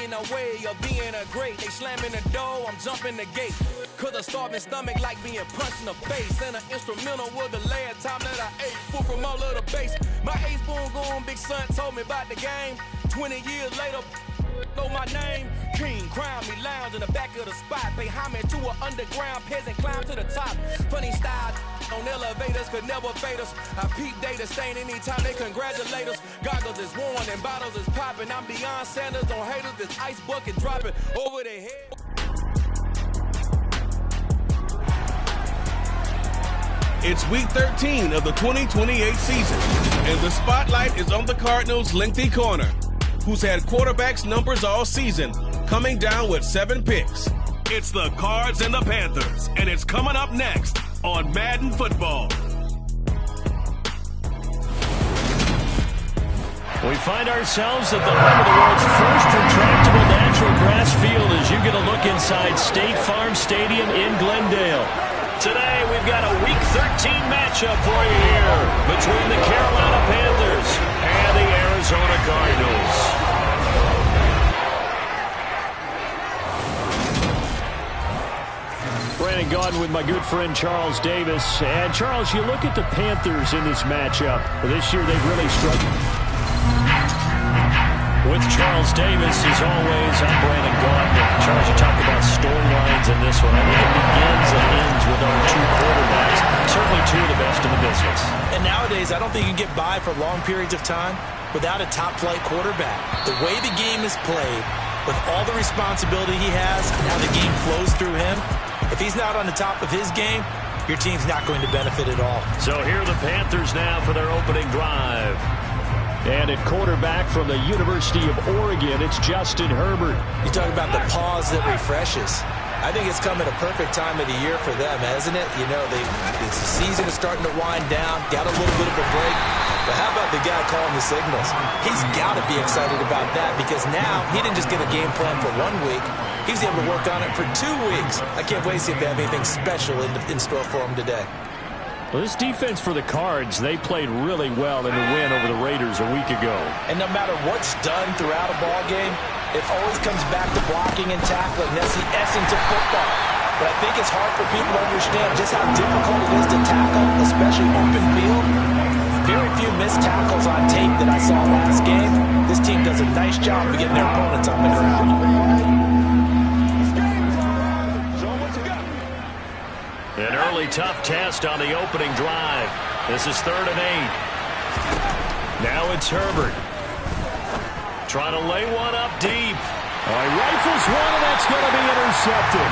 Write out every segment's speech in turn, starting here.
in a way of being a great. They slamming the door, I'm jumping the gate. Cause a starving stomach like being punched in the face. And an instrumental was the last time that I ate. Food from all of the bass. My ace spoon going, big son told me about the game. 20 years later, know my name. King, crown me, lounge in the back of the spot. Pay homage to an underground peasant, climb to the top. Funny style on elevators could never fade us. I peep data stain anytime they congratulate us. Goggles is worn and bottles is popping. I'm beyond Sanders on haters. This ice bucket dropping over their head. It's week 13 of the 2028 season, and the spotlight is on the Cardinals' lengthy corner, who's had quarterbacks numbers all season, coming down with 7 picks. It's the Cards and the Panthers, and it's coming up next on Madden Football. We find ourselves at the home of the world's first retractable natural grass field as you get a look inside State Farm Stadium in Glendale. Today, we've got a Week 13 matchup for you here between the Carolina Panthers and the Arizona Cardinals. Brandon Gaudin with my good friend Charles Davis. And Charles, you look at the Panthers in this matchup. This year, they've really struggled. With Charles Davis, as always, I'm Brandon Gaudin. Charles, you talk about storylines in this one. I think it begins and ends with our 2 quarterbacks. Certainly 2 of the best in the business. And nowadays, I don't think you can get by for long periods of time without a top-flight quarterback. The way the game is played, with all the responsibility he has, and how the game flows through him, if he's not on the top of his game, your team's not going to benefit at all. So here are the Panthers now for their opening drive. And at quarterback from the University of Oregon, it's Justin Herbert. You talk about the pause that refreshes. I think it's come at a perfect time of the year for them, hasn't it? You know, the season is starting to wind down, got a little bit of a break. But how about the guy calling the signals? He's got to be excited about that because now he didn't just get a game plan for 1 week. He's able to work on it for 2 weeks. I can't wait to see if they have anything special in store for him today. Well, this defense for the Cards, they played really well in the win over the Raiders a week ago. And no matter what's done throughout a ball game, it always comes back to blocking and tackling. That's the essence of football. But I think it's hard for people to understand just how difficult it is to tackle, especially open field. Very few missed tackles on tape that I saw last game. This team does a nice job of getting their opponents on the ground. An early tough test on the opening drive. This is 3rd and 8. Now it's Herbert. Trying to lay one up deep. He rifles one, and that's going to be intercepted.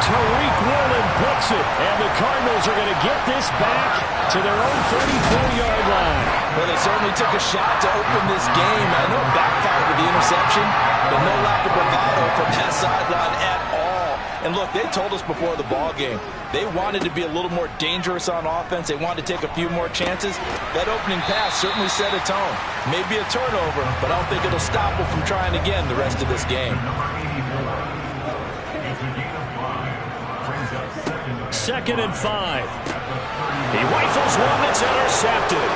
Tariq Woolen picks it, and the Cardinals are going to get this back to their own 34-yard line. Well, they certainly took a shot to open this game. I know it backfired with the interception, but no lack of bravado from that sideline at all. And look, they told us before the ball game, they wanted to be a little more dangerous on offense. They wanted to take a few more chances. That opening pass certainly set a tone. Maybe a turnover, but I don't think it'll stop them from trying again the rest of this game. 2nd and 5. He rifles one that's intercepted.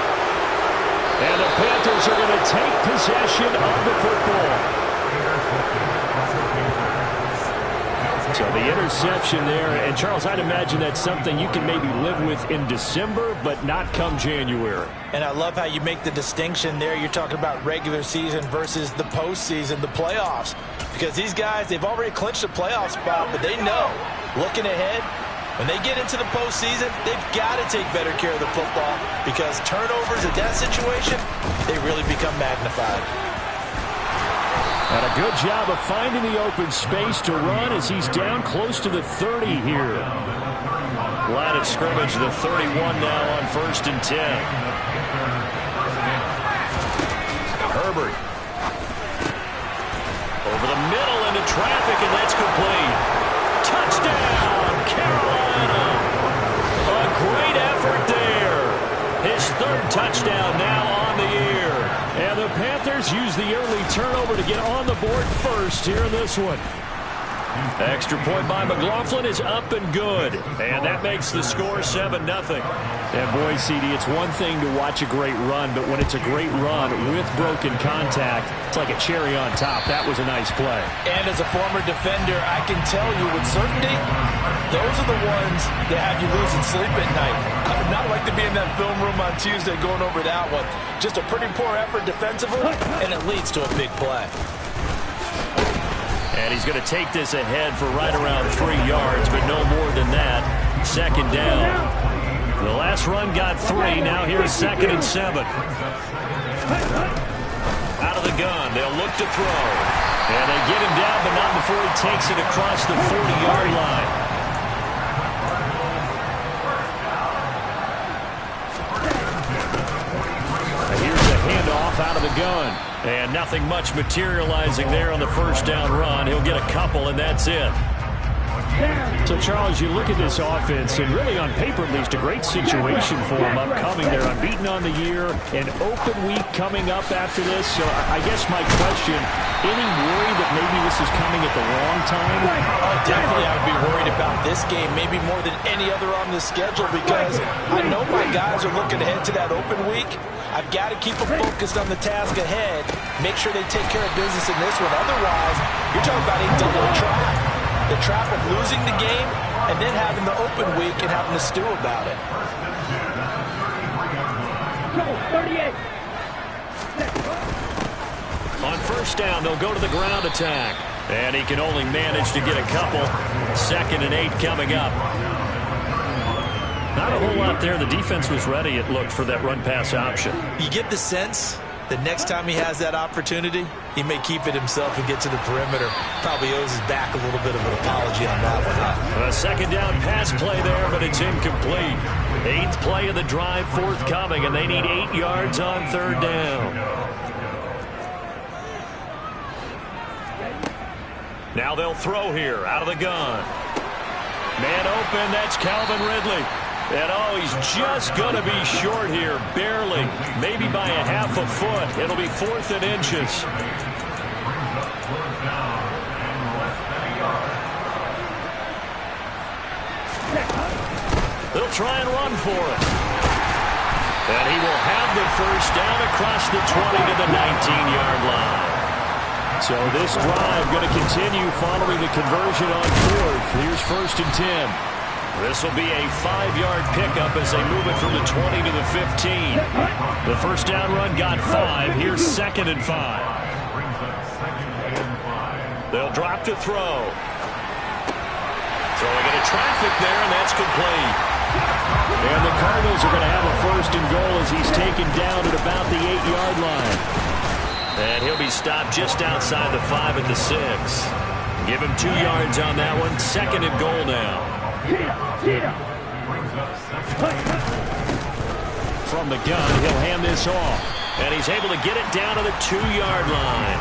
And the Panthers are going to take possession of the football. So the interception there, and Charles, I'd imagine that's something you can maybe live with in December, but not come January. And I love how you make the distinction there. You're talking about regular season versus the postseason, the playoffs. Because these guys, they've already clinched a playoff spot, but they know, looking ahead, when they get into the postseason, they've got to take better care of the football because turnovers in that situation, they really become magnified. And a good job of finding the open space to run as he's down close to the 30 here. Line of scrimmage, the 31 now on 1st and 10. Herbert. Over the middle into traffic, and that's complete. Touchdown, Carolina. A great effort there. His 3rd touchdown now on the year. And the Panthers use the early turnover to get on the board first here in this one. Extra point by McLaughlin is up and good. And that makes the score 7-0. And boy, CD, it's one thing to watch a great run, but when it's a great run with broken contact, it's like a cherry on top. That was a nice play. And as a former defender, I can tell you with certainty, those are the ones that have you losing sleep at night. I would not like to be in that film room on Tuesday going over that one. Just a pretty poor effort defensively, and it leads to a big play. And he's going to take this ahead for right around 3 yards, but no more than that. Second down. The last run got 3. Now here's 2nd and 7. Out of the gun. They'll look to throw. And they get him down, but not before he takes it across the 40-yard line. Here's a handoff out of the gun. And nothing much materializing there on the first down run. He'll get a couple, and that's it. So, Charles, you look at this offense, and really on paper at least, a great situation for them upcoming. They're unbeaten on the year, an open week coming up after this. So I guess my question, any worry that maybe this is coming at the wrong time? Oh, definitely I would be worried about this game, maybe more than any other on the schedule, because I know my guys are looking ahead to that open week. I've got to keep them focused on the task ahead, make sure they take care of business in this one. Otherwise, you're talking about a double trap. The trap of losing the game and then having the open week and having to stew about it. On first down, they'll go to the ground attack. And he can only manage to get a couple. 2nd and 8 coming up. Not a whole lot there. The defense was ready, it looked, for that run-pass option. You get the sense that next time he has that opportunity, he may keep it himself and get to the perimeter. Probably owes his back a little bit of an apology on that one. A 2nd down pass play there, but it's incomplete. 8th play of the drive forthcoming, and they need 8 yards on 3rd down. Now they'll throw here out of the gun. Man open, that's Calvin Ridley. And oh, he's just going to be short here, barely, maybe by a half a foot. It'll be 4th and inches. They'll try and run for it. And he will have the first down across the 20 to the 19-yard line. So this drive going to continue following the conversion on 4th. Here's 1st and 10. This will be a 5-yard pickup as they move it from the 20 to the 15. The first down run got 5. Here's 2nd and 5. They'll drop to throw. Throwing into traffic there, and that's complete. And the Cardinals are going to have a 1st and goal as he's taken down at about the 8-yard line. And he'll be stopped just outside the 5 at the 6. Give him 2 yards on that one. 2nd and goal now. From the gun, he'll hand this off. And he's able to get it down to the 2-yard line.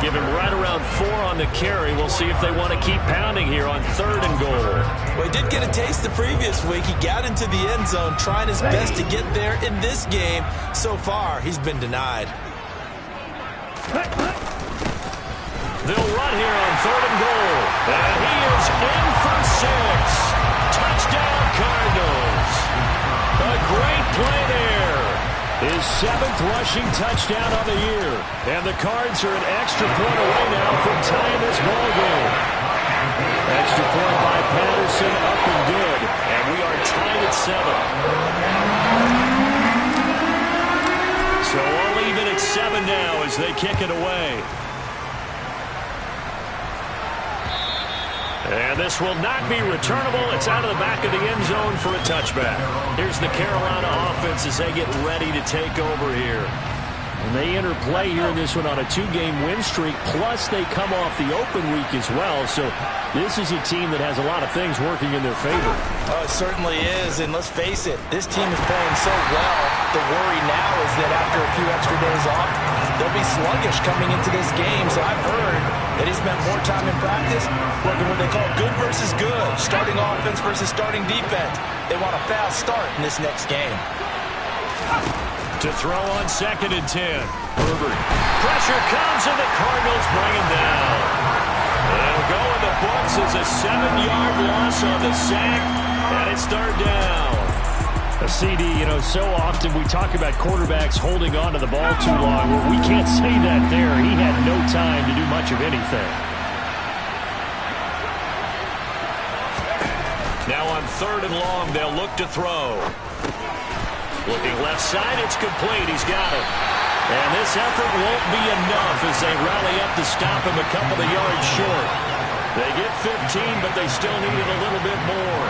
Give him right around 4 on the carry. We'll see if they want to keep pounding here on 3rd and goal. Well, he did get a taste the previous week. He got into the end zone, trying his best to get there in this game. So far, he's been denied. They'll run here on 3rd and goal. And he is in for 6. Touchdown, Cardinals. A great play there. His 7th rushing touchdown on the year. And the Cards are an extra point away now from tying this ball game. Extra point by Patterson, up and good. And we are tied at 7. So all even at 7 now as they kick it away. And this will not be returnable. It's out of the back of the end zone for a touchback. Here's the Carolina offense as they get ready to take over here. And they enter play here in this one on a 2-game win streak, plus they come off the open week as well. So this is a team that has a lot of things working in their favor. Oh, it certainly is, and let's face it, this team is playing so well. The worry now is that after a few extra days off, they'll be sluggish coming into this game. So I've heard that he spent more time in practice working what they call good versus good, starting offense versus starting defense. They want a fast start in this next game. To throw on 2nd and 10. Herbert. Pressure comes, and the Cardinals bring him down. They'll go in the books 7-yard loss on the sack, and it's third down. CD, so often we talk about quarterbacks holding on to the ball too long. Well, we can't say that there. He had no time to do much of anything. Now on 3rd and long, they'll look to throw. Looking left side, it's complete. He's got it. And this effort won't be enough as they rally up to stop him a couple of yards short. They get 15, but they still need it a little bit more.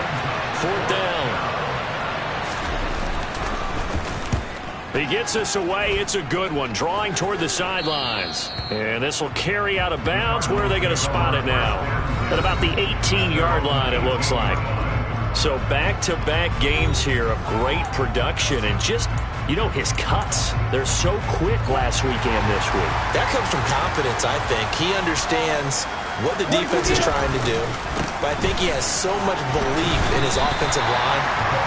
4th down. He gets us away. It's a good one. Drawing toward the sidelines. And this will carry out of bounds. Where are they going to spot it now? At about the 18-yard line, it looks like. So back-to-back games here of great production. And just, his cuts. They're so quick last week and this week. That comes from confidence, I think. He understands what the defense is trying to do. But I think he has so much belief in his offensive line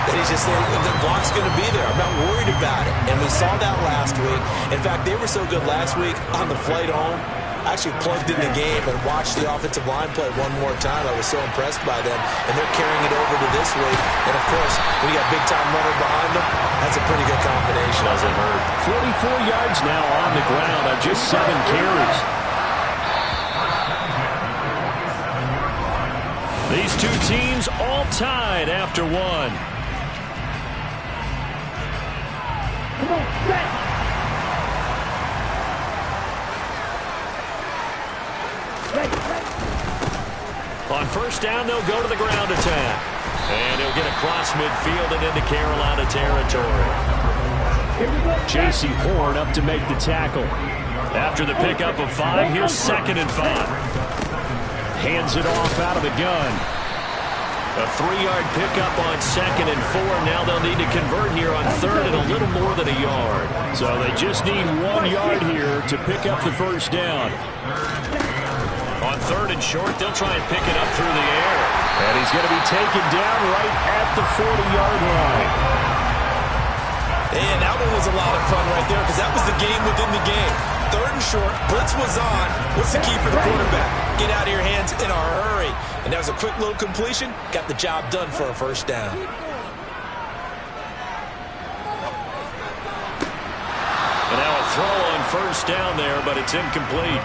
that he's just saying, the block's going to be there. I'm not worried about it. And we saw that last week. In fact, they were so good last week on the flight home. I actually plugged in the game and watched the offensive line play one more time. I was so impressed by them. And they're carrying it over to this week. And, of course, when you got big-time runner behind them, that's a pretty good combination. Doesn't hurt. 44 yards now on the ground on just 7 carries. These two teams all tied after one. Come on, set. On 1st down, they'll go to the ground attack. And he'll get across midfield and into Carolina territory. J.C. Horn up to make the tackle. After the pickup of 5, here's 2nd and 5. Hands it off out of the gun. A 3-yard pickup on 2nd and 4. Now they'll need to convert here on 3rd and a little more than a yard. So they just need 1 yard here to pick up the 1st down. On 3rd and short, they'll try and pick it up through the air. And he's going to be taken down right at the 40-yard line. And that one was a lot of fun right there because that was the game within the game. 3rd and short, blitz was on. What's the key for the quarterback? Get out of your hands in a hurry. And that was a quick little completion. Got the job done for a 1st down. And now a throw on 1st down there, but it's incomplete.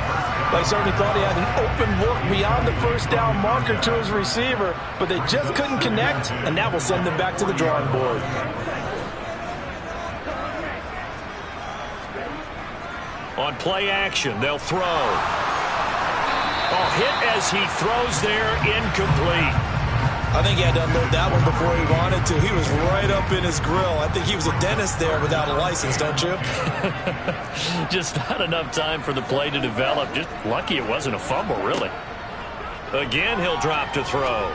They certainly thought he had an open look beyond the 1st down marker to his receiver, but they just couldn't connect, and that will send them back to the drawing board. On play action, they'll throw. Oh, hit as he throws there, incomplete. I think he had to unload that one before he wanted to. He was right up in his grill. I think he was a dentist there without a license, don't you? Just not enough time for the play to develop. Just lucky it wasn't a fumble, really. Again, he'll drop to throw.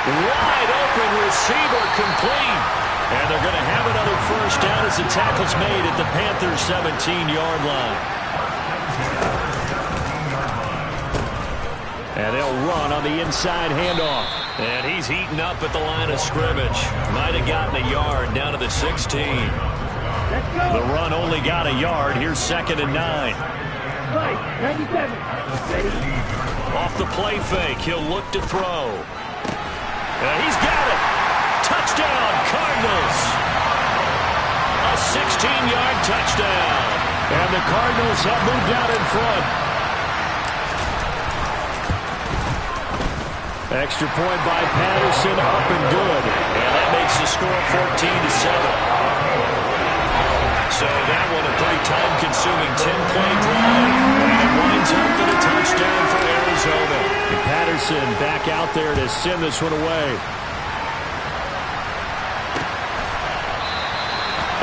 Wide open receiver, complete. And they're going to have another 1st down as the tackle's made at the Panthers' 17-yard line. And they'll run on the inside handoff. And he's heating up at the line of scrimmage. Might have gotten a yard down to the 16. The run only got a yard. Here's 2nd and 9. 97. Off the play fake, he'll look to throw. And he's got it. Touchdown, Cardinals. A 16-yard touchdown. And the Cardinals have moved out in front. Extra point by Patterson, up and good. And that makes the score 14-7. So that one a pretty time-consuming 10-play drive. And it winds up in a touchdown for Arizona. And Patterson back out there to send this one away.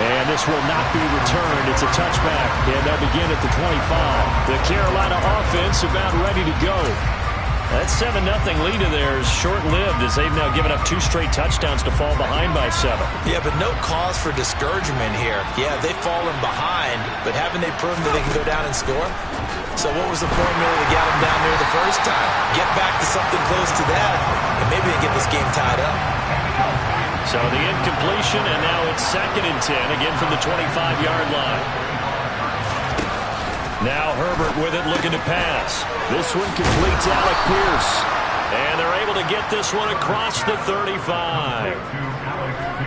And this will not be returned. It's a touchback, and they'll begin at the 25. The Carolina offense about ready to go. That 7-0 lead of theirs short-lived as they've now given up 2 straight touchdowns to fall behind by 7. Yeah, but no cause for discouragement here. Yeah, they've fallen behind, but haven't they proven that they can go down and score? So what was the formula that got them down there the first time? Get back to something close to that, and maybe they get this game tied up. So the incompletion, and now it's 2nd and 10, again from the 25-yard line. Now Herbert with it, looking to pass. This one completes Alec Pierce. And they're able to get this one across the 35.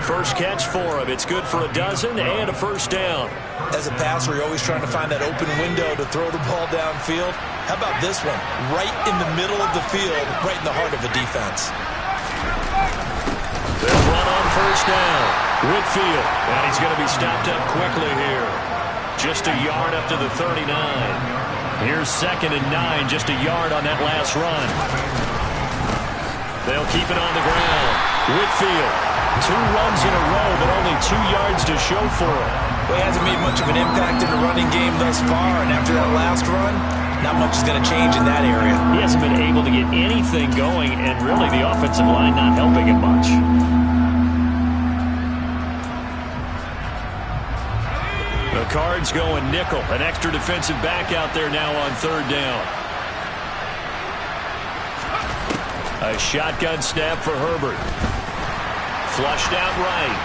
First catch for him. It's good for a dozen and a first down. As a passer, you're always trying to find that open window to throw the ball downfield. How about this one? Right in the middle of the field, right in the heart of the defense. They'll run on first down. Whitfield, and he's going to be stopped up quickly here. Just a yard up to the 39. Here's 2nd and 9, just a yard on that last run. They'll keep it on the ground. Whitfield, 2 runs in a row, but only 2 yards to show for it. Well, he hasn't made much of an impact in the running game thus far, and after that last run, not much is going to change in that area. He hasn't been able to get anything going, and really the offensive line not helping him much. The Cards going nickel. An extra defensive back out there now on 3rd down. A shotgun snap for Herbert. Flushed out right.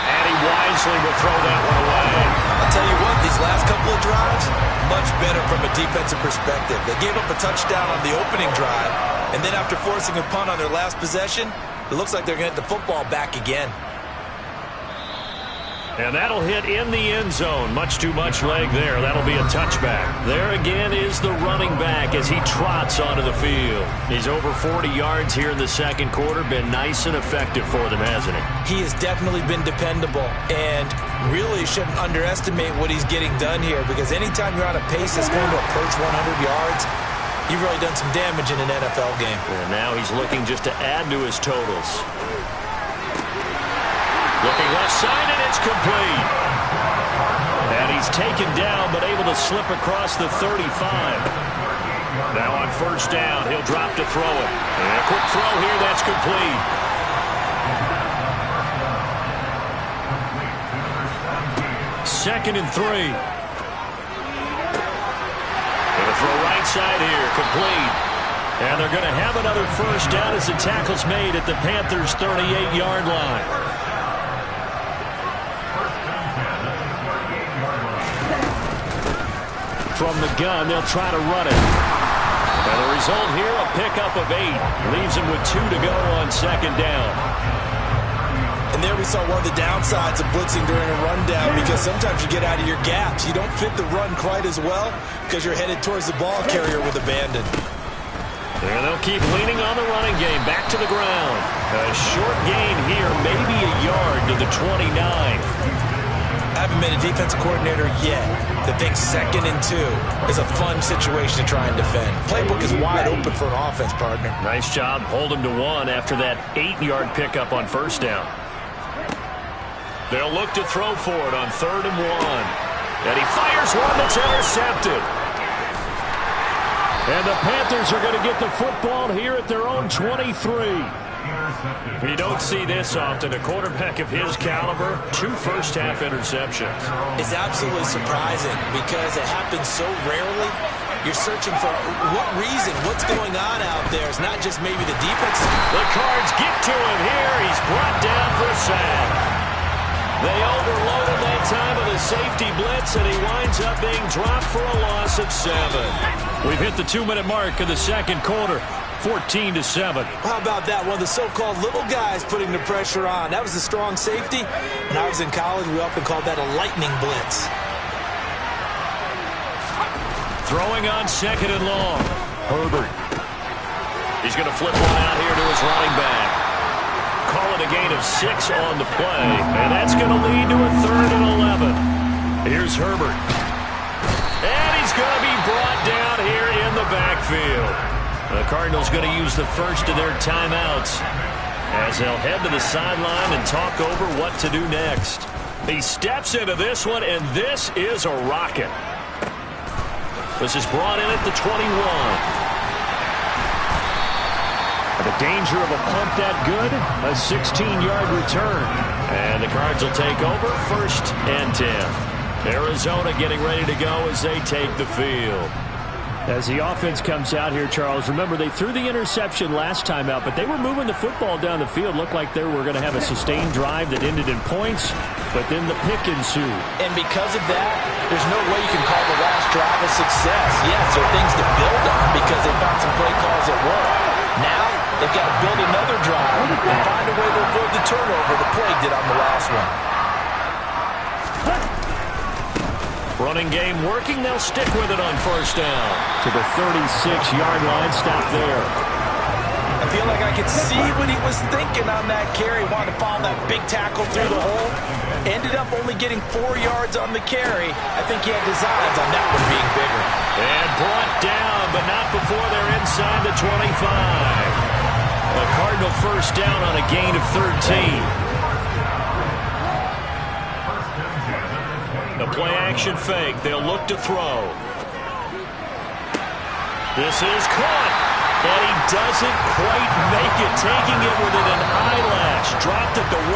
And he wisely will throw that one away. I'll tell you what, these last couple of drives, much better from a defensive perspective. They gave up a touchdown on the opening drive, and then after forcing a punt on their last possession, it looks like they're going to get the football back again. And that'll hit in the end zone. Much too much leg there. That'll be a touchback. There again is the running back as he trots onto the field. He's over 40 yards here in the second quarter. Been nice and effective for them, hasn't he? He has definitely been dependable, and really shouldn't underestimate what he's getting done here, because anytime you're on a pace that's going to approach 100 yards, you've really done some damage in an NFL game. And now he's looking just to add to his totals. Looking left side, and it's complete. And he's taken down, but able to slip across the 35. Now on first down, he'll drop to throw it. And a quick throw here, that's complete. Second and 3. Gonna throw right side here, complete. And they're going to have another first down as the tackle's made at the Panthers' 38-yard line. From the gun, they'll try to run it. And the result here, a pickup of 8. Leaves him with 2 to go on second down. And there we saw one of the downsides of blitzing during a rundown, because sometimes you get out of your gaps. You don't fit the run quite as well because you're headed towards the ball carrier with abandon. And they'll keep leaning on the running game. Back to the ground. A short gain here, maybe a yard to the 29. I haven't been a defensive coordinator yet that thinks 2nd and 2 is a fun situation to try and defend. Playbook is wide open for an offense, partner. Nice job. Hold him to 1 after that 8-yard pickup on first down. They'll look to throw for it on 3rd and 1. And he fires one that's intercepted. And the Panthers are going to get the football here at their own 23. You don't see this often. A quarterback of his caliber, 2 first-half interceptions. It's absolutely surprising because it happens so rarely. You're searching for what reason, what's going on out there. It's not just maybe the defense. The Cards get to him here. He's brought down for a sack. They overloaded that time with a safety blitz, and he winds up being dropped for a loss of 7. We've hit the 2-minute mark of the second quarter. 14-7. How about that? One of the so-called little guys putting the pressure on. That was a strong safety. When I was in college, we often called that a lightning blitz. Throwing on 2nd and long. Herbert. He's going to flip one out here to his running back. Call it a gain of 6 on the play. And that's going to lead to a 3rd and 11. Here's Herbert. And he's going to be brought down here in the backfield. The Cardinals going to use the first of their timeouts as they'll head to the sideline and talk over what to do next. He steps into this one, and this is a rocket. This is brought in at the 21. The danger of a punt that good, a 16-yard return. And the Cards will take over 1st and 10. Arizona getting ready to go as they take the field. As the offense comes out here, Charles, remember they threw the interception last time out, but they were moving the football down the field. Looked like they were going to have a sustained drive that ended in points, but then the pick ensued. And because of that, there's no way you can call the last drive a success. Yes, there are things to build on because they found some play calls that work. Now, they've got to build another drive and find a way to avoid the turnover the play did on the last one. Running game working. They'll stick with it on first down. To the 36-yard line. Stop there. I feel like I could see what he was thinking on that carry. Wanted to follow that big tackle through the hole. Ended up only getting 4 yards on the carry. I think he had designs on that one being bigger. And brought down, but not before they're inside the 25. A Cardinal first down on a gain of 13. The play-action fake. They'll look to throw. This is caught. And he doesn't quite make it. Taking it within an eyelash. Dropped at the 1.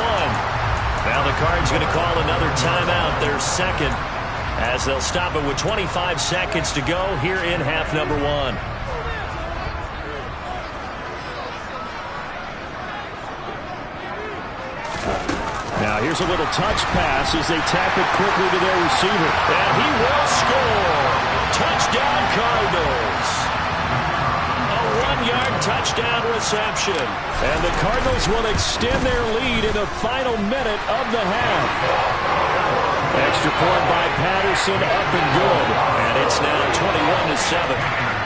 Now the Cards going to call another timeout. Their second. As they'll stop it with 25 seconds to go here in half number 1. Now here's a little touch pass as they tap it quickly to their receiver. And he will score. Touchdown Cardinals. A 1-yard touchdown reception. And the Cardinals will extend their lead in the final minute of the half. Extra point by Patterson, up and good. And it's now 21-7.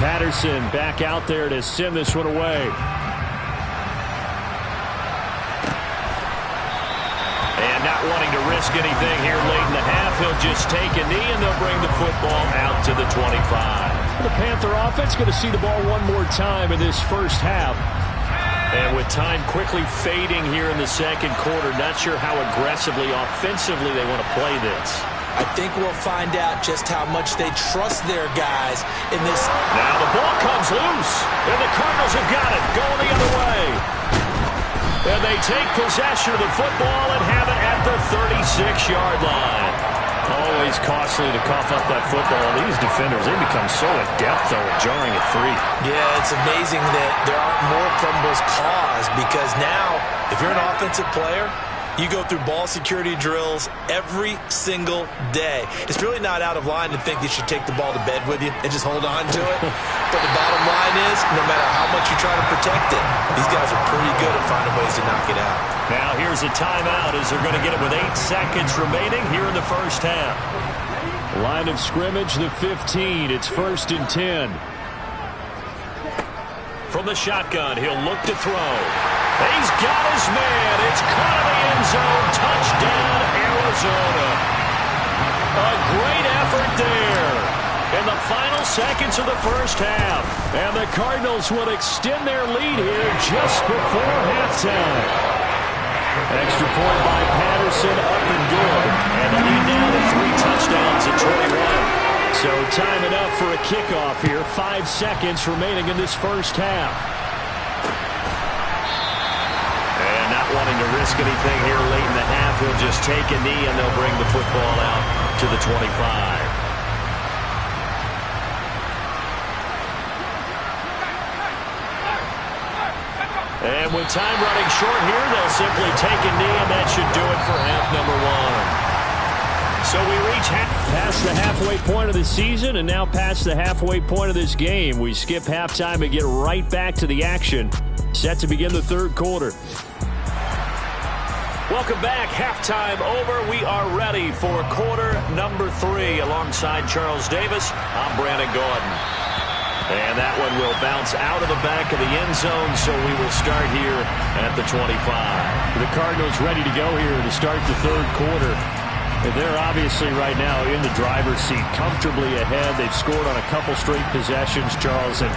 Patterson back out there to send this one away. And not wanting to risk anything here late in the half, he'll just take a knee and they'll bring the football out to the 25. The Panther offense going to see the ball one more time in this first half. And with time quickly fading here in the second quarter, not sure how aggressively, offensively they want to play this. I think we'll find out just how much they trust their guys in this. Now the ball comes loose, and the Cardinals have got it, going the other way. And they take possession of the football and have it at the 36-yard line. Always costly to cough up that football. These defenders, they become so adept, though, at jarring at 3. Yeah, it's amazing that there aren't more fumbles caused because now, if you're an offensive player, you go through ball security drills every single day. It's really not out of line to think you should take the ball to bed with you and just hold on to it. But the bottom line is, no matter how much you try to protect it, these guys are pretty good at finding ways to knock it out. Now here's a timeout as they're going to get it with 8 seconds remaining here in the first half. Line of scrimmage, the 15. It's 1st and 10. From the shotgun, he'll look to throw. He's got his man. It's caught in the end zone. Touchdown, Arizona. A great effort there in the final seconds of the first half. And the Cardinals will extend their lead here just before halftime. Extra point by Patterson, up and good. And the lead now to 3 touchdowns at 21. So time enough for a kickoff here. 5 seconds remaining in this first half. Wanting to risk anything here late in the half, he'll just take a knee and they'll bring the football out to the 25. And with time running short here, they'll simply take a knee, and that should do it for half number 1. So we reach past the halfway point of the season and now past the halfway point of this game. We skip halftime and get right back to the action. Set to begin the third quarter. Welcome back. Halftime over. We are ready for quarter number 3. Alongside Charles Davis, I'm Brandon Gordon. And that one will bounce out of the back of the end zone, so we will start here at the 25. The Cardinals ready to go here to start the third quarter. They're obviously right now in the driver's seat, comfortably ahead. They've scored on a couple straight possessions, Charles. And,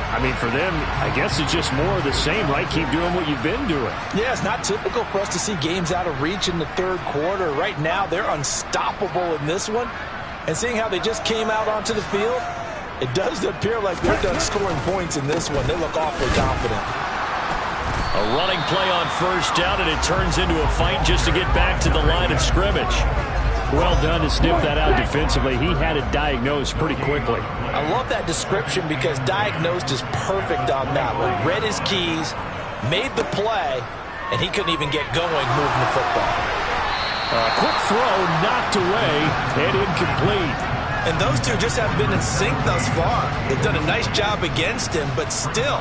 I mean, for them, I guess it's just more of the same, right? Keep doing what you've been doing. Yeah, it's not typical for us to see games out of reach in the third quarter. Right now, they're unstoppable in this one. And seeing how they just came out onto the field, it does appear like they're done scoring points in this one. They look awfully confident. A running play on first down, and it turns into a fight just to get back to the line of scrimmage. Well done to sniff that out defensively. He had it diagnosed pretty quickly. I love that description because diagnosed is perfect on that one. Read his keys, made the play, and he couldn't even get going moving the football. A quick throw knocked away and incomplete. And those two just haven't been in sync thus far. They've done a nice job against him, but still,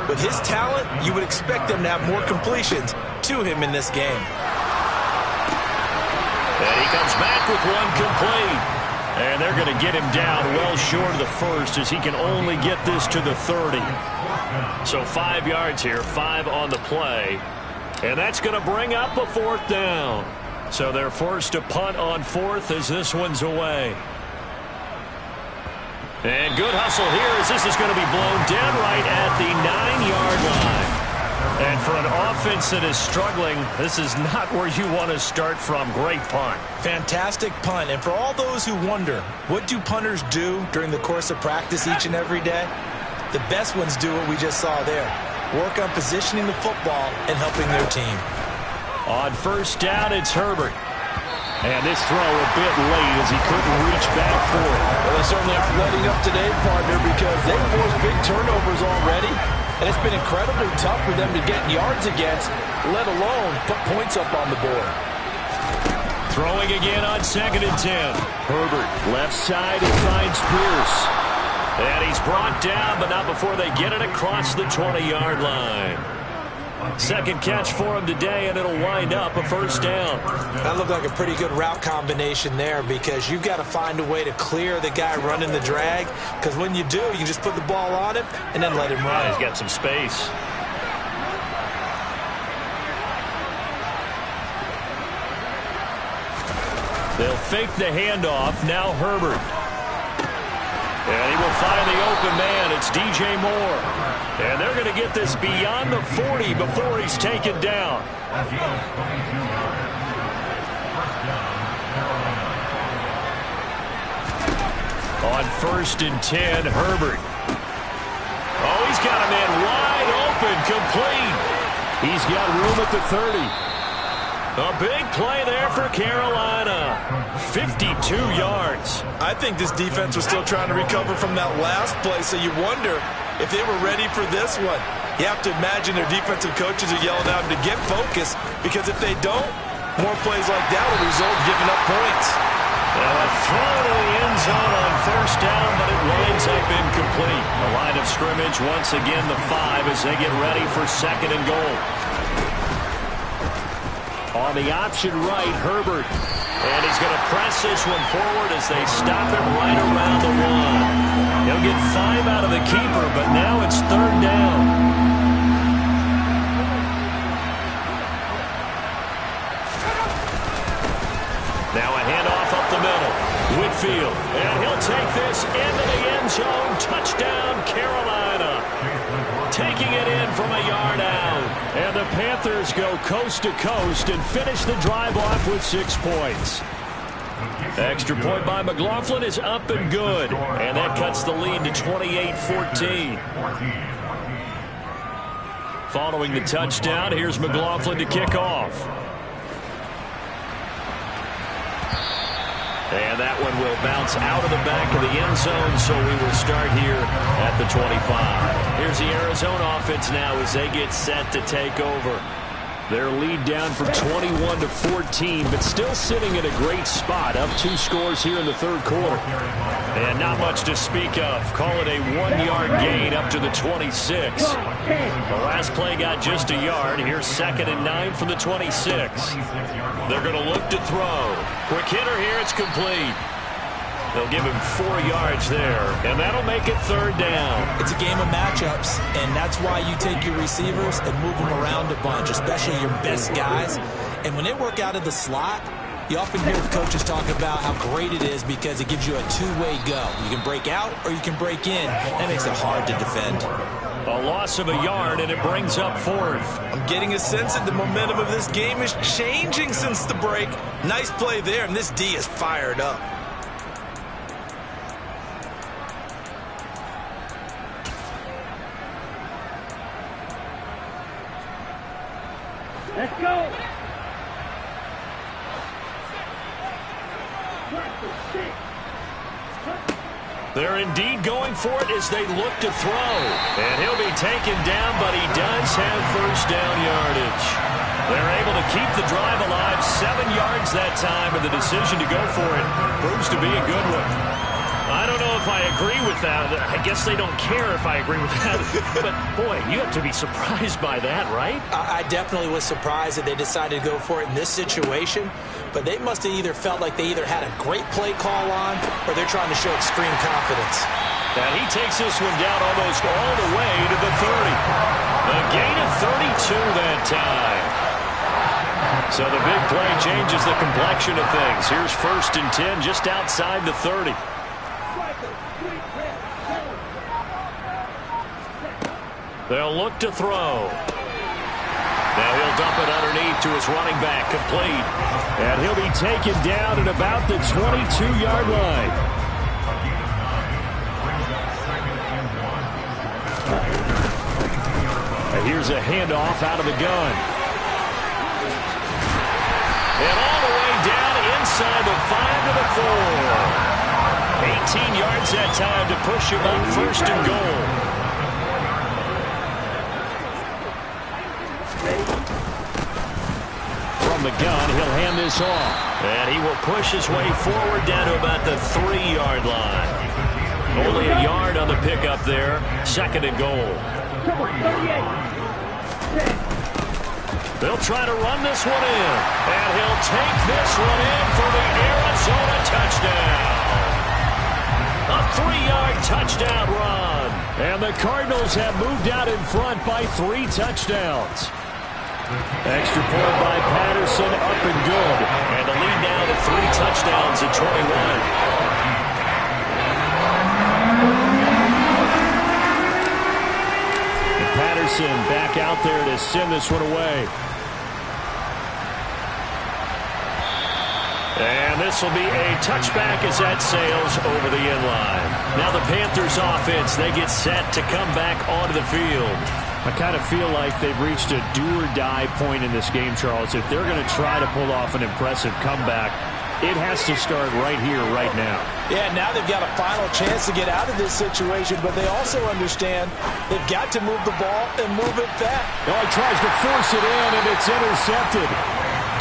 with his talent, you would expect them to have more completions to him in this game. And he comes back with one complete. And they're going to get him down well short of the first as he can only get this to the 30. So 5 yards here, 5 on the play. And that's going to bring up a fourth down. So they're forced to punt on fourth as this one's away. And good hustle here as this is going to be blown down right at the 9-yard line. And for an offense that is struggling, this is not where you want to start from. Great punt. Fantastic punt. And for all those who wonder, what do punters do during the course of practice each and every day? The best ones do what we just saw there. Work on positioning the football and helping their team. On first down, it's Herbert. And this throw a bit late as he couldn't reach back for it. Well, they certainly aren't letting up today, partner, because they've forced big turnovers already. And it's been incredibly tough for them to get yards against, let alone put points up on the board. Throwing again on 2nd and 10. Herbert, left side, and finds Pierce. And he's brought down, but not before they get it across the 20-yard line. Second catch for him today, and it'll wind up a first down. That looked like a pretty good route combination there because you've got to find a way to clear the guy running the drag, because when you do, you just put the ball on him and then let him run. He's got some space. They'll fake the handoff. Now Herbert. And he will find the open man. It's DJ Moore. And they're going to get this beyond the 40 before he's taken down. On 1st and 10, Herbert. Oh, he's got a man wide open, complete. He's got room at the 30. A big play there for Carolina. 52 yards. I think this defense was still trying to recover from that last play, so you wonder if they were ready for this one. You have to imagine their defensive coaches are yelling at them to get focused, because if they don't, more plays like that will result in giving up points. Now a throw to the end zone on first down, but it winds up incomplete. The line of scrimmage, once again the 5 as they get ready for 2nd and goal. On the option right, Herbert. And he's going to press this one forward as they stop him right around the 1. He'll get 5 out of the keeper, but now it's 3rd down. Now a handoff up the middle. Whitfield, and he'll take this into the end zone. Touchdown, Carolina. Taking it in from a yard out. And the Panthers go coast to coast and finish the drive off with 6 points. Extra point by McLaughlin is up and good. And that cuts the lead to 28-14. Following the touchdown, here's McLaughlin to kick off. And that one will bounce out of the back of the end zone, so we will start here at the 25. Here's the Arizona offense now as they get set to take over. Their lead down from 21-14, but still sitting in a great spot, up 2 scores here in the third quarter. And not much to speak of. Call it a 1-yard gain up to the 26. The last play got just a yard. Here's 2nd and 9 from the 26. They're going to look to throw. Quick hitter here, it's complete. They'll give him 4 yards there, and that'll make it 3rd down. It's a game of matchups, and that's why you take your receivers and move them around a bunch, especially your best guys. And when they work out of the slot, you often hear the coaches talking about how great it is because it gives you a two-way go. You can break out or you can break in. That makes it hard to defend. A loss of a yard, and it brings up 4th. I'm getting a sense that the momentum of this game is changing since the break. Nice play there, and this D is fired up. Let's go. They're indeed going for it as they look to throw. And he'll be taken down, but he does have 1st down yardage. They're able to keep the drive alive, 7 yards that time, and the decision to go for it proves to be a good one. I don't know if I agree with that. I guess they don't care if I agree with that. But, boy, you have to be surprised by that, right? I definitely was surprised that they decided to go for it in this situation. But they must have either felt like they either had a great play call on or they're trying to show extreme confidence. And he takes this one down almost all the way to the 30. A gain of 32 that time. So the big play changes the complexion of things. Here's 1st and 10 just outside the 30. They'll look to throw. Now he'll dump it underneath to his running back, complete. And he'll be taken down at about the 22-yard line. And here's a handoff out of the gun. And all the way down inside the 5 to the 4. 18 yards that time to push him up 1st and goal. From the gun, he'll hand this off. And he will push his way forward down to about the 3-yard line. Only a yard on the pickup there. 2nd and goal. They'll try to run this one in. And he'll take this one in for the Arizona touchdown. A 3-yard touchdown run. And the Cardinals have moved out in front by 3 touchdowns. Extra point by Patterson, up and good. And the lead now to 3 touchdowns at 21. And Patterson back out there to send this one away. And this will be a touchback as that sails over the end line. Now the Panthers offense, they get set to come back onto the field. I kind of feel like they've reached a do-or-die point in this game, Charles. If they're going to try to pull off an impressive comeback, it has to start right here, right now. Yeah, now they've got a final chance to get out of this situation, but they also understand they've got to move the ball and move it back. Oh, he tries to force it in, and it's intercepted.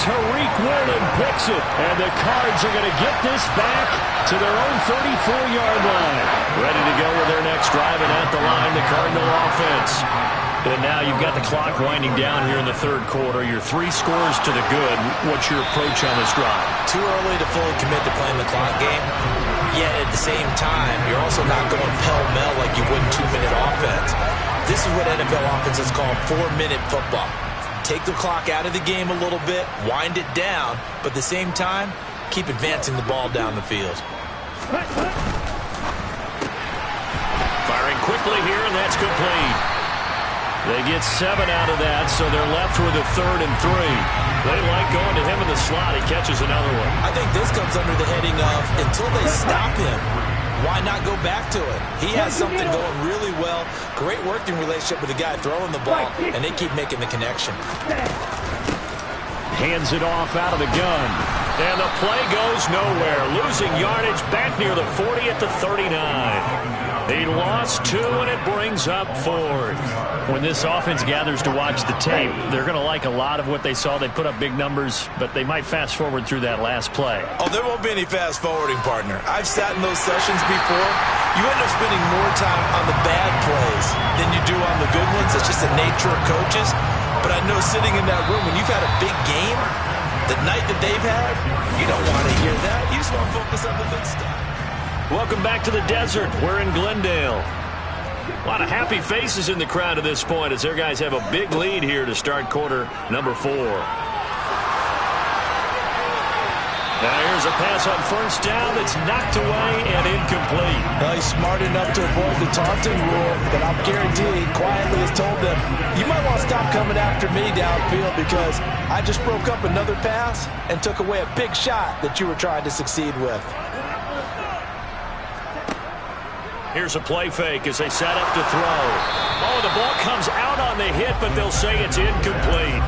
Tariq Woolen picks it, and the Cards are going to get this back to their own 34-yard line. Ready to go with their next drive, and at the line, the Cardinal offense. And now you've got the clock winding down here in the 3rd quarter. You're 3 scores to the good. What's your approach on this drive? Too early to fully commit to playing the clock game. Yet at the same time, you're also not going pell-mell like you would in 2-minute offense. This is what NFL offenses call 4-minute football. Take the clock out of the game a little bit, wind it down, but at the same time, keep advancing the ball down the field. Firing quickly here, and that's complete. They get 7 out of that, so they're left with a 3rd and 3. They like going to him in the slot. He catches another one. I think this comes under the heading of, until they stop him, why not go back to it? He has something going really well. Great working relationship with the guy throwing the ball, and they keep making the connection. Hands it off out of the gun. And the play goes nowhere. Losing yardage back near the 40 at the 39. He lost 2, and it brings up 4th. When this offense gathers to watch the tape, they're going to like a lot of what they saw. They put up big numbers, but they might fast forward through that last play. Oh, there won't be any fast forwarding, partner. I've sat in those sessions before. You end up spending more time on the bad plays than you do on the good ones. It's just the nature of coaches. But I know sitting in that room, when you've had a big game, the night that they've had, you don't want to hear that. You just want to focus on the good stuff. Welcome back to the desert. We're in Glendale. A lot of happy faces in the crowd at this point as their guys have a big lead here to start quarter number 4. Now here's a pass on first down that's knocked away and incomplete. Well, he's smart enough to avoid the taunting rule, but I'll guarantee he quietly has told them, you might want to stop coming after me downfield because I just broke up another pass and took away a big shot that you were trying to succeed with. Here's a play fake as they set up to throw. Oh, the ball comes out on the hit, but they'll say it's incomplete.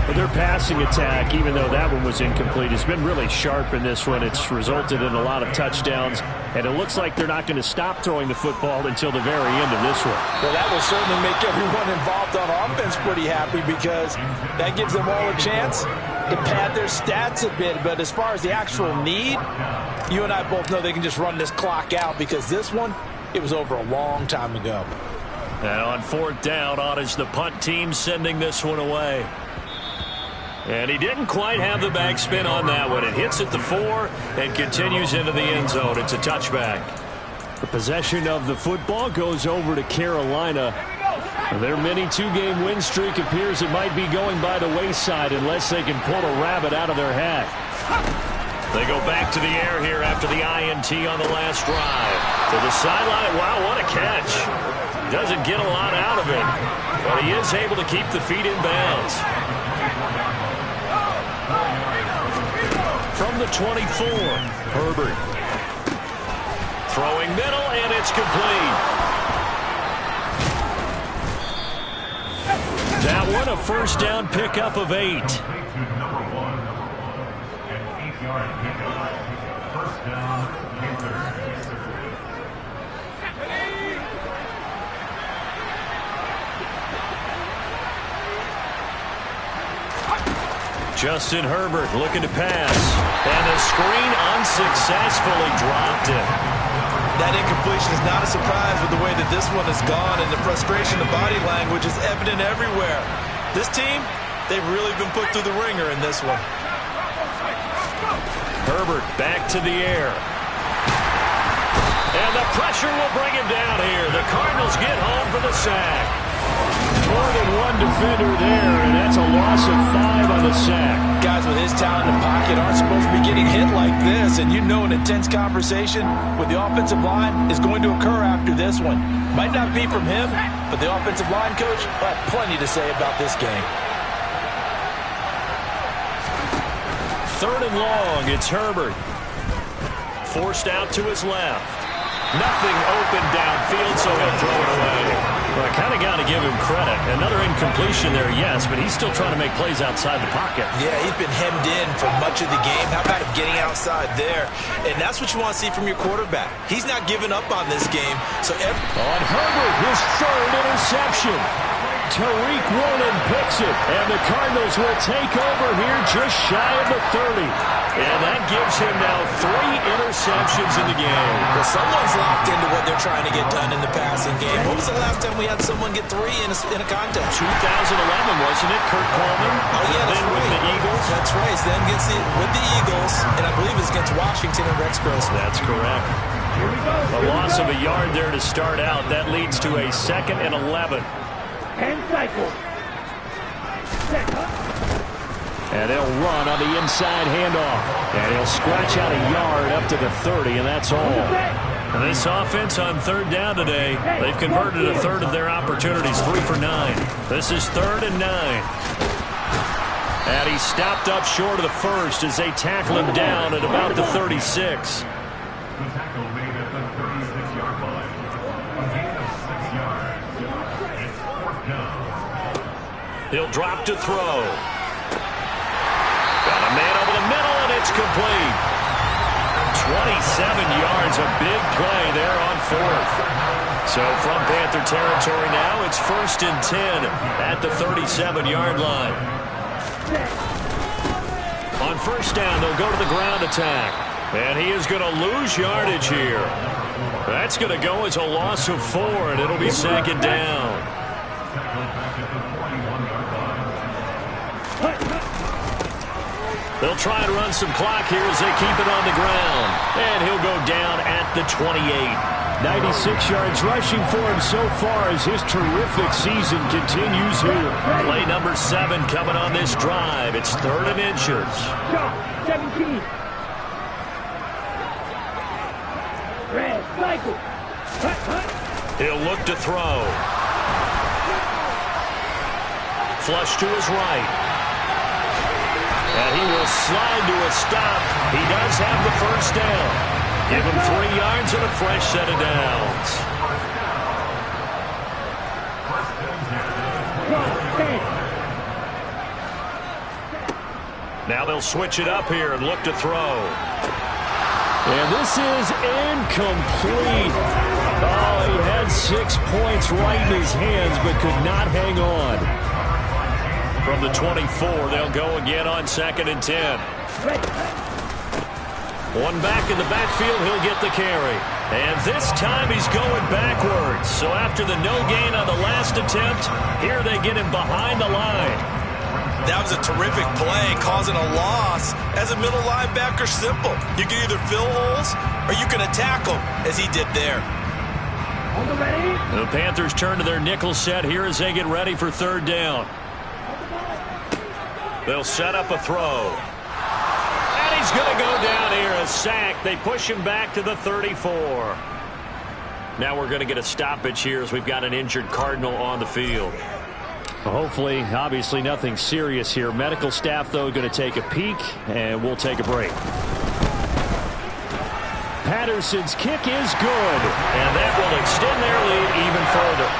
But their passing attack, even though that one was incomplete, has been really sharp in this one. It's resulted in a lot of touchdowns, and it looks like they're not going to stop throwing the football until the very end of this one. Well, that will certainly make everyone involved on offense pretty happy because that gives them all a chance to pad their stats a bit. But as far as the actual need, you and I both know they can just run this clock out because this one, it was over a long time ago. And on 4th down, on is the punt team sending this one away. And he didn't quite have the backspin on that one. It hits at the 4 and continues into the end zone. It's a touchback. The possession of the football goes over to Carolina. Their mini 2-game win streak appears it might be going by the wayside unless they can pull a rabbit out of their hat. They go back to the air here after the INT on the last drive. To the sideline. Wow, what a catch. Doesn't get a lot out of it, but he is able to keep the feet in bounds. From the 24, Herbert. Throwing middle, and it's complete. That one, a first down pickup of 8. Justin Herbert looking to pass. And the screen unsuccessfully dropped it. That incompletion is not a surprise with the way that this one has gone, and the frustration, the body language is evident everywhere. This team, they've really been put through the ringer in this one. Herbert back to the air. And the pressure will bring him down here. The Cardinals get home for the sack. More than one defender there, and that's a loss of 5 on the sack. Guys with his talent in the pocket aren't supposed to be getting hit like this, and you know an intense conversation with the offensive line is going to occur after this one. Might not be from him, but the offensive line coach will have plenty to say about this game. 3rd and long, it's Herbert. Forced out to his left. Nothing open downfield, so he'll throw it away. Well, I kind of got to give him credit. Another incompletion there, yes, but he's still trying to make plays outside the pocket. Yeah, he's been hemmed in for much of the game. How about him getting outside there? And that's what you want to see from your quarterback. He's not giving up on this game. So on Herbert, his 3rd interception. Tariq Woolen picks it, and the Cardinals will take over here just shy of the 30. And that gives him now 3 interceptions in the game. Well, someone's locked into what they're trying to get done in the passing game. When was the last time we had someone get 3 in a contest? 2011, wasn't it? Kurt Coleman. Oh, yeah, that's right. With the Eagles. That's right. Then gets it with the Eagles, and I believe it's against Washington and Rex Grossman. That's correct. A loss of a yard there to start out. That leads to a 2nd and 11. 10 cycles. And they'll run on the inside handoff. And he'll scratch out a yard up to the 30, and that's all. And this offense on 3rd down today, they've converted a 1/3 of their opportunities, 3 for 9. This is 3rd and 9. And he stopped up short of the 1st as they tackle him down at about the 36. He'll drop to throw. Got a man over the middle, and it's complete. 27 yards, a big play there on 4th. So from Panther territory now, it's 1st and 10 at the 37-yard line. On 1st down, they'll go to the ground attack. And he is going to lose yardage here. That's going to go as a loss of 4, and it'll be 2nd down. They'll try and run some clock here as they keep it on the ground. And he'll go down at at the 28. 96 yards rushing for him so far as his terrific season continues here. Play number 7 coming on this drive. It's 3rd and inches. 17. Red, cycle. He'll look to throw. Flush to his right. And he will slide to a stop. He does have the first down. Give him 3 yards and a fresh set of downs. Now they'll switch it up here and look to throw. And this is incomplete. Oh, he had 6 points right in his hands but could not hang on. From the 24, they'll go again on 2nd and 10. One back in the backfield, he'll get the carry. And this time he's going backwards. So after the no gain on the last attempt, here they get him behind the line. That was a terrific play, causing a loss. As a middle linebacker, simple. You can either fill holes or you can attack them, as he did there. The Panthers turn to their nickel set here as they get ready for 3rd down. They'll set up a throw. He's going to go down here, a sack. They push him back to the 34. Now we're going to get a stoppage here as we've got an injured Cardinal on the field. Hopefully, obviously nothing serious here. Medical staff, though, going to take a peek, and we'll take a break. Patterson's kick is good. And that will extend their lead even further.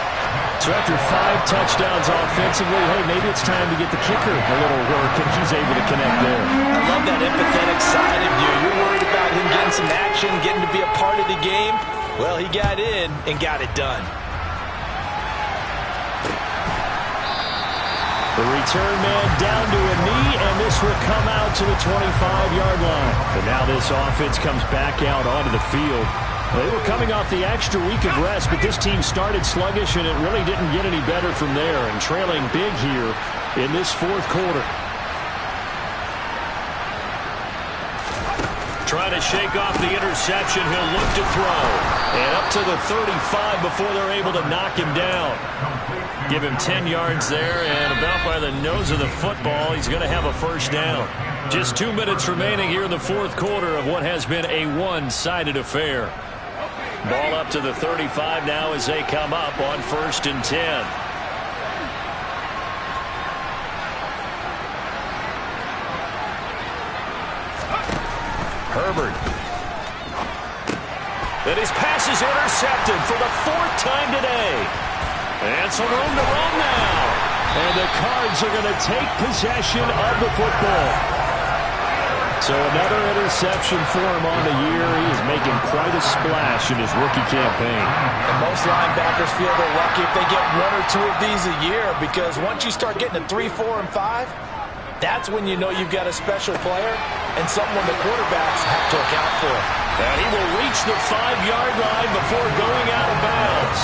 So after 5 touchdowns offensively, hey, maybe it's time to get the kicker a little work, and he's able to connect there. I love that empathetic side of you. You're worried about him getting some action, getting to be a part of the game. Well, he got in and got it done. The return man down to a knee, and this will come out to the 25-yard line. And now this offense comes back out onto the field. They were coming off the extra week of rest, but this team started sluggish, and it really didn't get any better from there, and trailing big here in this 4th quarter. Trying to shake off the interception. He'll look to throw. And up to the 35 before they're able to knock him down. Give him 10 yards there, and about by the nose of the football, he's going to have a first down. Just 2 minutes remaining here in the 4th quarter of what has been a one-sided affair. Ball up to the 35 now as they come up on 1st and 10. Herbert. And his pass is intercepted for the 4th time today. And some room to run now. And the Cards are going to take possession of the football. So another interception for him on the year. He is making quite a splash in his rookie campaign. And most linebackers feel they're lucky if they get 1 or 2 of these a year, because once you start getting to 3, 4, and 5, that's when you know you've got a special player and someone the quarterbacks have to account for. And he will reach the 5-yard line before going out of bounds.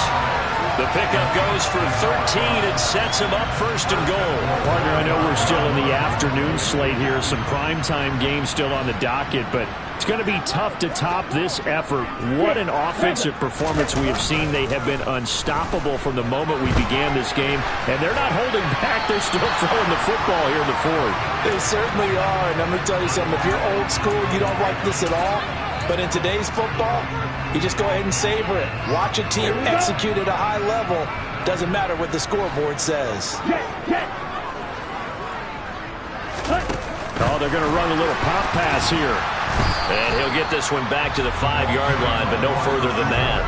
The pickup goes for 13 and sets him up 1st and goal. Partner, I know we're still in the afternoon slate here. Some primetime games still on the docket, but it's going to be tough to top this effort. What an offensive performance we have seen. They have been unstoppable from the moment we began this game, and they're not holding back. They're still throwing the football here in the 4th. They certainly are, and I'm going to tell you something. If you're old school, you don't like this at all. But in today's football, you just go ahead and savor it. Watch a team execute at a high level. Doesn't matter what the scoreboard says. Oh, they're going to run a little pop pass here. And he'll get this one back to the 5-yard line, but no further than that.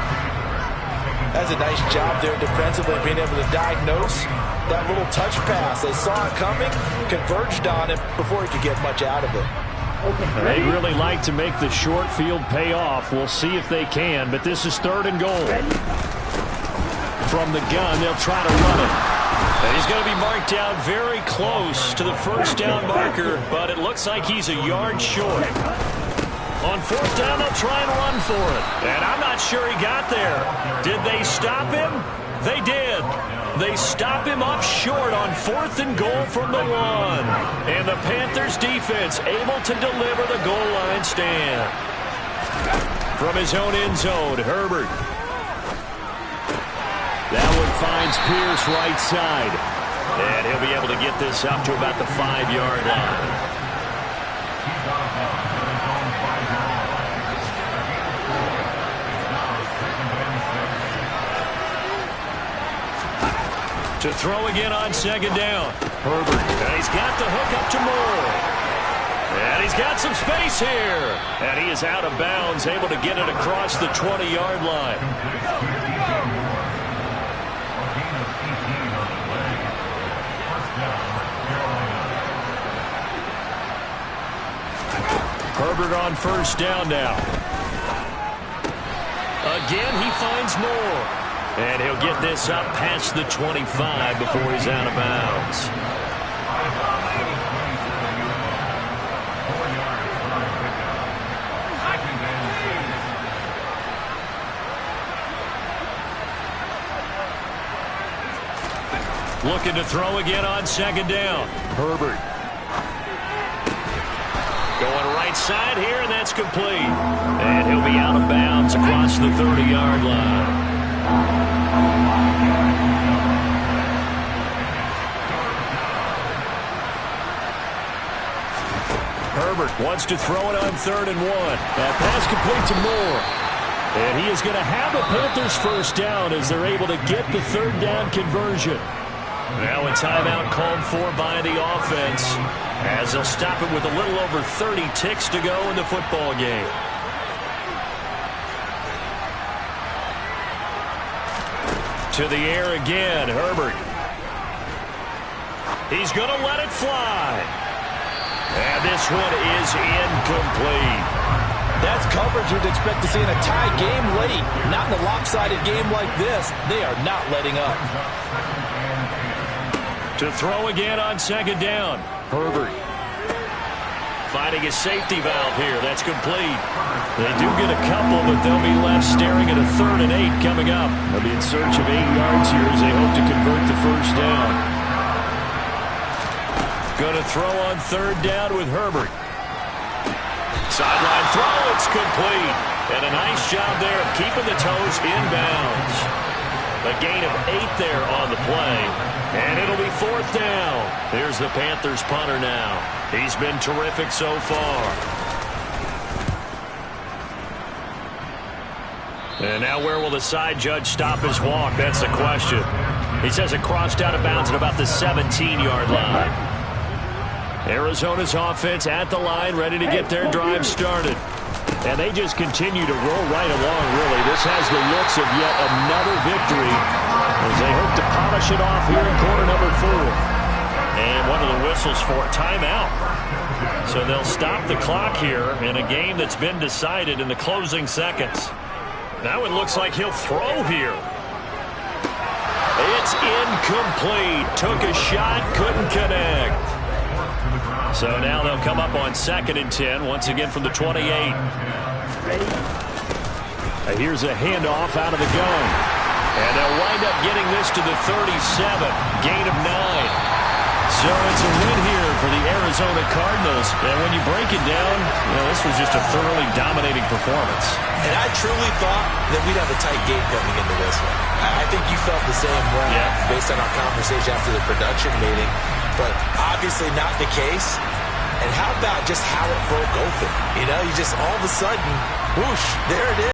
That's a nice job there defensively, being able to diagnose that little touch pass. They saw it coming, converged on it before he could get much out of it. They'd really like to make the short field pay off. We'll see if they can, but this is 3rd and goal. From the gun, they'll try to run it. And he's going to be marked down very close to the first down marker, but it looks like he's a yard short. On 4th down, they'll try and run for it. And I'm not sure he got there. Did they stop him? They did. They stop him up short on 4th and goal from the 1. And the Panthers defense able to deliver the goal line stand. From his own end zone, Herbert. That one finds Pierce right side. And he'll be able to get this up to about the 5-yard line. To throw again on second down. Herbert. And he's got the hook up to Moore. And he's got some space here. And he is out of bounds, able to get it across the 20-yard line. Herbert on first down now. Again, he finds Moore. And he'll get this up past the 25 before he's out of bounds. Looking to throw again on second down. Herbert. Going right side here, and that's complete. And he'll be out of bounds across the 30-yard line. Herbert wants to throw it on 3rd and 1. That pass complete to Moore. And he is going to have the Panthers first down as they're able to get the 3rd down conversion. Now a timeout called for by the offense as they'll stop it with a little over 30 ticks to go in the football game. To the air again, Herbert. He's going to let it fly. And this one is incomplete. That's coverage you'd expect to see in a tie game late. Not in a lopsided game like this. They are not letting up. To throw again on second down. Herbert. Finding a safety valve here. That's complete. They do get a couple, but they'll be left staring at a 3rd and 8 coming up. They'll be in search of 8 yards here as they hope to convert the first down. Going to throw on 3rd down with Herbert. Sideline throw. It's complete. And a nice job there of keeping the toes inbounds. A gain of 8 there on the play. And it'll be 4th down. Here's the Panthers punter now. He's been terrific so far. And now where will the side judge stop his walk? That's the question. He says it crossed out of bounds at about the 17-yard line. Arizona's offense at the line, ready to get their drive started. And they just continue to roll right along, really. This has the looks of yet another victory as they hope to polish it off here in quarter number 4. And one of the whistles for timeout. So they'll stop the clock here in a game that's been decided in the closing seconds. Now it looks like he'll throw here. It's incomplete. Took a shot, couldn't connect. So now they'll come up on 2nd and 10, once again from the 28. Here's a handoff out of the gun. And they'll wind up getting this to the 37, gain of 9. So it's a win here for the Arizona Cardinals. And when you break it down, this was just a thoroughly dominating performance. And I truly thought that we'd have a tight game coming into this one. I think you felt the same way based on our conversation after the production meeting. But obviously not the case. And how about just how it broke open? You just all of a sudden, whoosh, there it is.